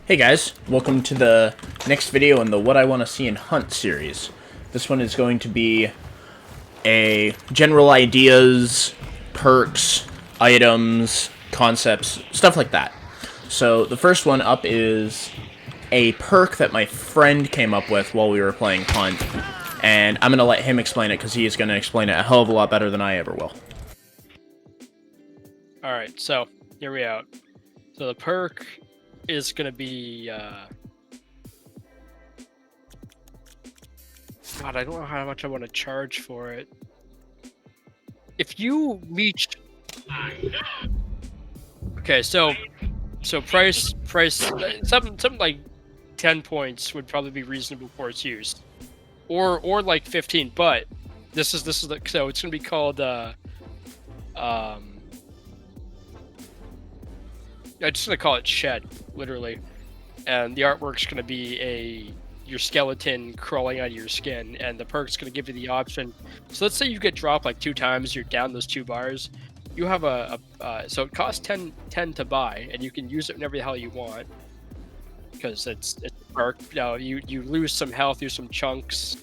Hey guys, welcome to the next video in the What I Want to See in Hunt series. This one is going to be a general ideas, perks, items, concepts, stuff like that. So the first one up is a perk that my friend came up with while we were playing Hunt, and I'm going to let him explain it because he is going to explain it a hell of a lot better than I ever will. Alright, so here we are. So the perk is going to be, God, I don't know how much I want to charge for it. If you reach... Okay, so price, something like 10 points would probably be reasonable for its use. Or like 15, but this is the, so it's going to be called, I'm just gonna call it Shed, literally, and the artwork's gonna be your skeleton crawling out of your skin, and the perk's gonna give you the option. So let's say you get dropped like 2 times, you're down those 2 bars. You have so it costs 10 to buy, and you can use it whenever the hell you want, because it's a perk. Now you lose some health, use some chunks.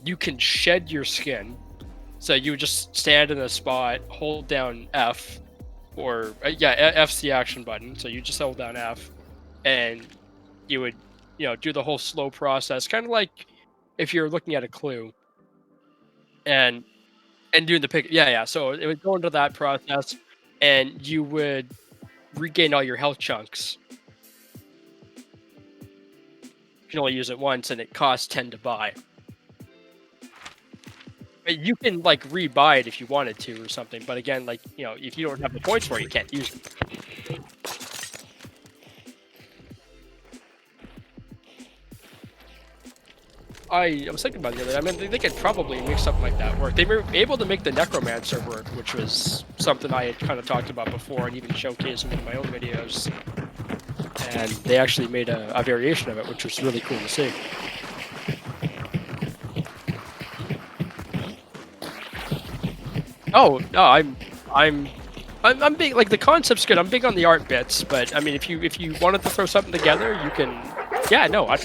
You can shed your skin, so you just stand in a spot, hold down F. Or F's the action button, so you just hold down F, and you would, do the whole slow process, kind of like if you're looking at a clue, and doing the pick. So it would go into that process, and you would regain all your health chunks. You can only use it once, and it costs 10 to buy. You can like rebuy it if you wanted to or something, but again, like, if you don't have the points for it, you can't use it. I was thinking about it the other day. I mean, they could probably make something like that work. They were able to make the Necromancer work, which was something I had kind of talked about before and even showcased in my own videos. And they actually made a variation of it, which was really cool to see. Oh no, I'm big. Like, the concept's good. I'm big on the art bits, but I mean, if you wanted to throw something together, you can. Yeah, no, it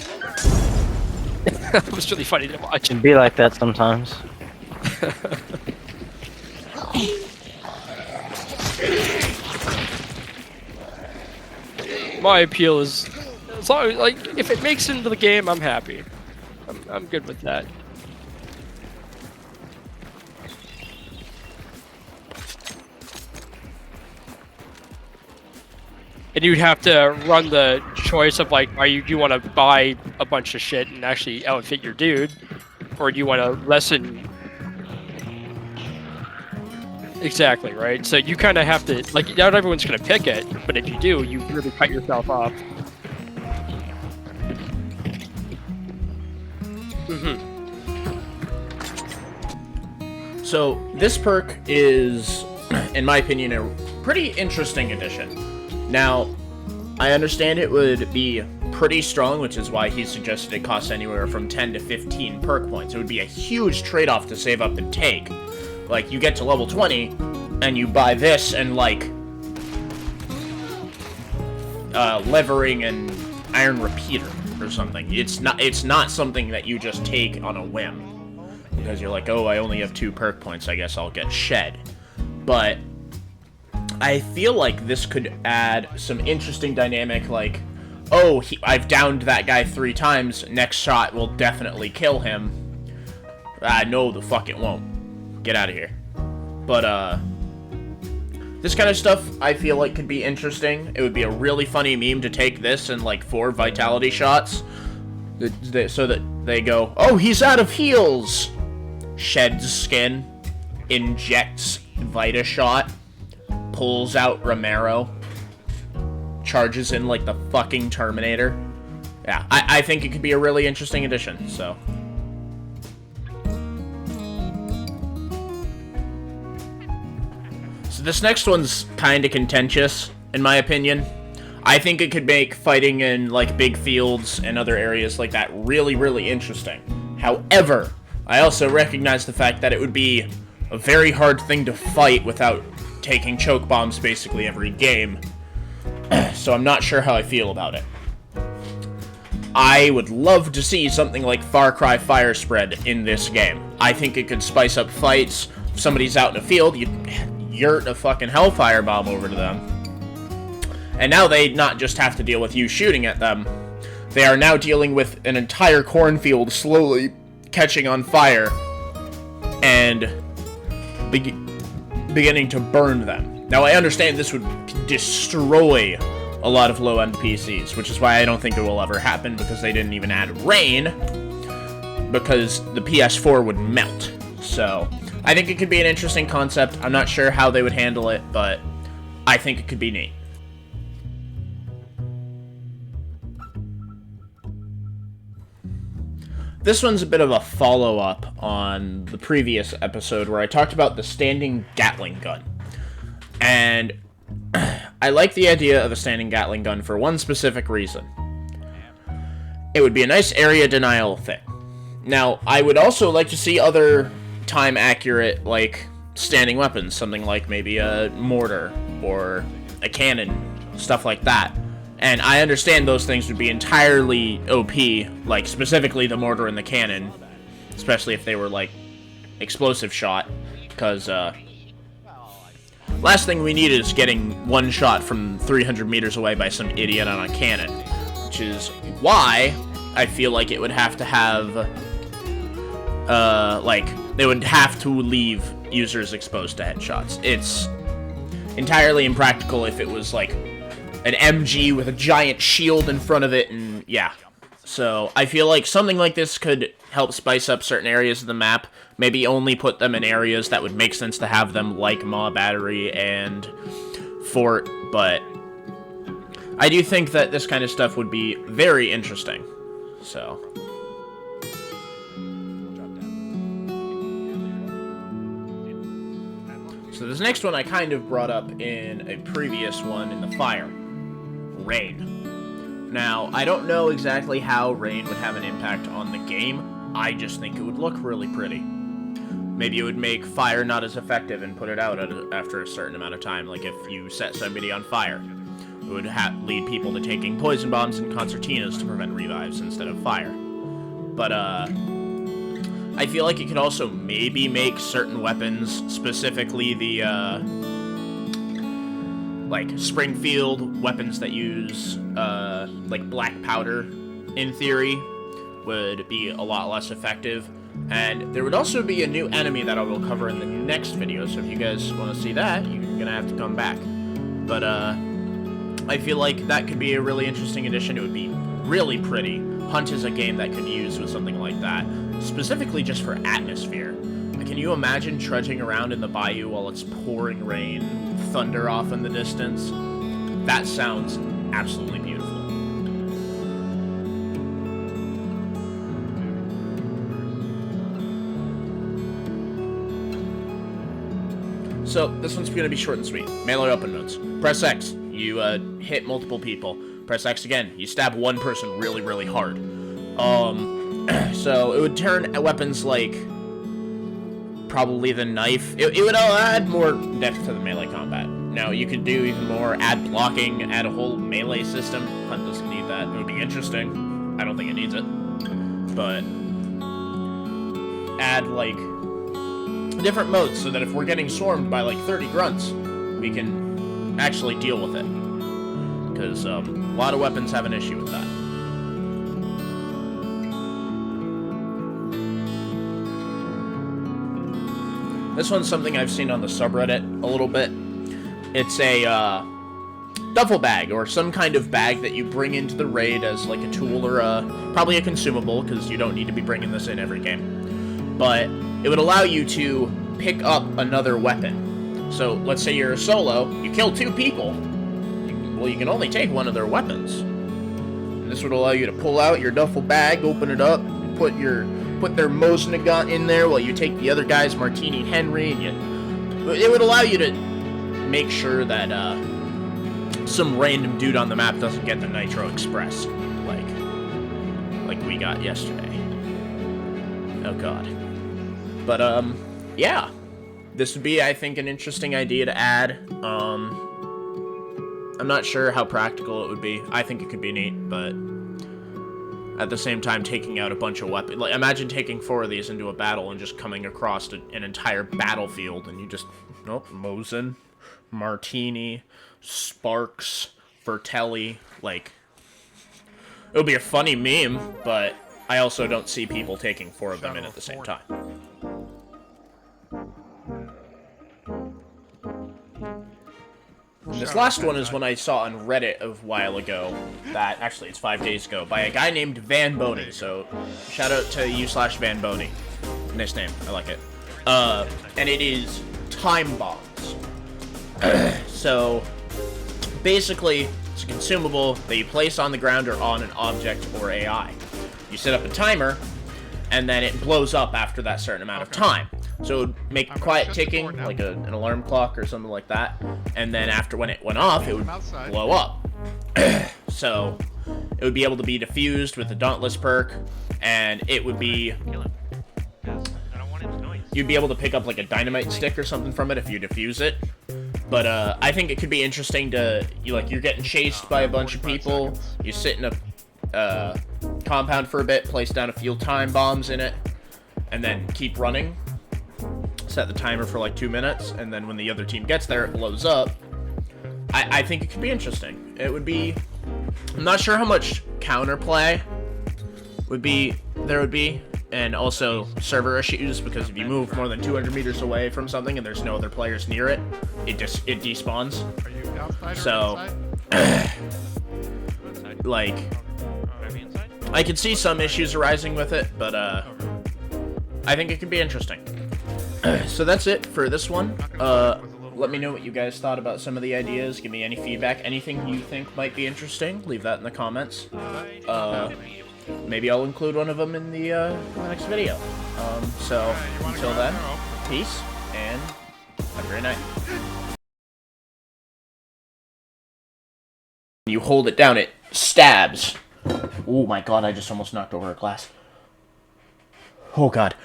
was really funny to watch. It'd be like that sometimes. My appeal is, as long as, like, if it makes it into the game, I'm happy. I'm good with that. And you'd have to run the choice of, like, do you want to buy a bunch of shit and actually outfit your dude, or do you want to lessen? Exactly, right? So you kind of have to, like, not everyone's gonna pick it, but if you do, you really cut yourself off. So this perk is, in my opinion, a pretty interesting addition. Now, I understand it would be pretty strong, which is why he suggested it costs anywhere from 10 to 15 perk points. It would be a huge trade-off to save up and take. Like, you get to level 20, and you buy this and, like, levering and iron repeater or something. It's not something that you just take on a whim. Because you're like, oh, I only have 2 perk points, I guess I'll get Shed. But I feel like this could add some interesting dynamic, like, oh, I've downed that guy 3 times, next shot will definitely kill him. No, the fuck it won't. Get out of here. But, this kind of stuff I feel like could be interesting. It would be a really funny meme to take this and, like, 4 vitality shots, so that they go, oh, he's out of heals! Sheds skin, injects Vita shot, pulls out Romero, charges in like the fucking Terminator. Yeah, I think it could be a really interesting addition, so. So this next one's kind of contentious, in my opinion. I think it could make fighting in like big fields and other areas like that really, really interesting. However, I also recognize the fact that it would be a very hard thing to fight without taking choke bombs basically every game. So I'm not sure how I feel about it. I would love to see something like Far Cry Fire Spread in this game. I think it could spice up fights. If somebody's out in the field, you yurt a fucking Hellfire bomb over to them. And now they not just have to deal with you shooting at them, they are now dealing with an entire cornfield slowly catching on fire and beginning to burn them. Now, I understand this would destroy a lot of low-end PCs, which is why I don't think it will ever happen, because they didn't even add rain, because the PS4 would melt. So, I think it could be an interesting concept. I'm not sure how they would handle it, but I think it could be neat. This one's a bit of a follow-up on the previous episode where I talked about the standing Gatling gun. And I like the idea of a standing Gatling gun for one specific reason. It would be a nice area denial thing. Now, I would also like to see other time-accurate, like, standing weapons. Something like maybe a mortar or a cannon, stuff like that. And I understand those things would be entirely OP, like, specifically the mortar and the cannon. Especially if they were, like, explosive shot. Because, last thing we need is getting one shot from 300 meters away by some idiot on a cannon. Which is why I feel like it would have to have, they would have to leave users exposed to headshots. It's entirely impractical if it was, like, an MG with a giant shield in front of it, and yeah. So, I feel like something like this could help spice up certain areas of the map. Maybe only put them in areas that would make sense to have them, like Maw Battery and Fort, but I do think that this kind of stuff would be very interesting. So this next one I kind of brought up in a previous one in the fire. Rain. Now, I don't know exactly how rain would have an impact on the game. I just think it would look really pretty. Maybe it would make fire not as effective and put it out after a certain amount of time. Like if you set somebody on fire, it would lead people to taking poison bombs and concertinas to prevent revives instead of fire. But, I feel like it could also maybe make certain weapons, specifically the, like, Springfield weapons that use, like, black powder, in theory, would be a lot less effective. And there would also be a new enemy that I will cover in the next video, so if you guys want to see that, you're gonna have to come back. But, I feel like that could be a really interesting addition. It would be really pretty. Hunt is a game that could use with something like that, specifically just for atmosphere. Can you imagine trudging around in the bayou while it's pouring rain, thunder off in the distance? That sounds absolutely beautiful. So, this one's going to be short and sweet. Melee open modes. Press X. You hit multiple people. Press X again. You stab one person really, really hard. So, it would turn weapons like probably the knife. It would add more depth to the melee combat. Now, you could do even more, add blocking, add a whole melee system. Hunt doesn't need that. It would be interesting. I don't think it needs it. But add, like, different modes so that if we're getting swarmed by, like, 30 grunts, we can actually deal with it. Because a lot of weapons have an issue with that. This one's something I've seen on the subreddit a little bit. It's a duffel bag, or some kind of bag that you bring into the raid as like a tool or probably a consumable, because you don't need to be bringing this in every game. But it would allow you to pick up another weapon. So let's say you're a solo, you kill 2 people. Well, you can only take one of their weapons. And this would allow you to pull out your duffel bag, open it up, put their mosin gun in there while you take the other guy's Martini Henry, and it would allow you to make sure that some random dude on the map doesn't get the Nitro Express, like we got yesterday. Oh god. But yeah, this would be, I think, an interesting idea to add. I'm not sure how practical it would be. I think it could be neat, but at the same time, taking out a bunch of weapons. Like, imagine taking 4 of these into a battle and just coming across an entire battlefield, and you just, mosin, martini, sparks, Vertelli, like, it would be a funny meme, but I also don't see people taking 4 of them in at the same time. And this last one is one I saw on Reddit a while ago, that, actually it's 5 days ago, by a guy named Van Boney, so shout out to you/Van Boney. Nice name, I like it. And it is time bombs. So, basically, it's a consumable that you place on the ground or on an object or AI. You set up a timer, and then it blows up after that certain amount of time. So it would make quiet ticking, like an alarm clock or something like that, and then after when it went off, it would blow up. So it would be able to be diffused with the Dauntless perk, and it would be... You'd be able to pick up like a dynamite stick or something from it if you defuse it. But I think it could be interesting to... you're getting chased by a bunch of people, you sit in a compound for a bit, place down a few time bombs in it, and then keep running. Set the timer for like 2 minutes, and then when the other team gets there, it blows up. I think it could be interesting. It would be... I'm not sure how much counterplay there would be, and also server issues, because if you move more than 200 meters away from something and there's no other players near it, it despawns. So, like, I could see some issues arising with it, but I think it could be interesting. So that's it for this one. Let me know what you guys thought about some of the ideas. Give me any feedback. Anything you think might be interesting, leave that in the comments. Maybe I'll include one of them in the next video. So until then, peace, and have a great night. You hold it down, it stabs. Oh my god, I just almost knocked over a glass. Oh god.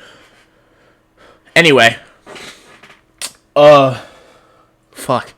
Anyway. Fuck.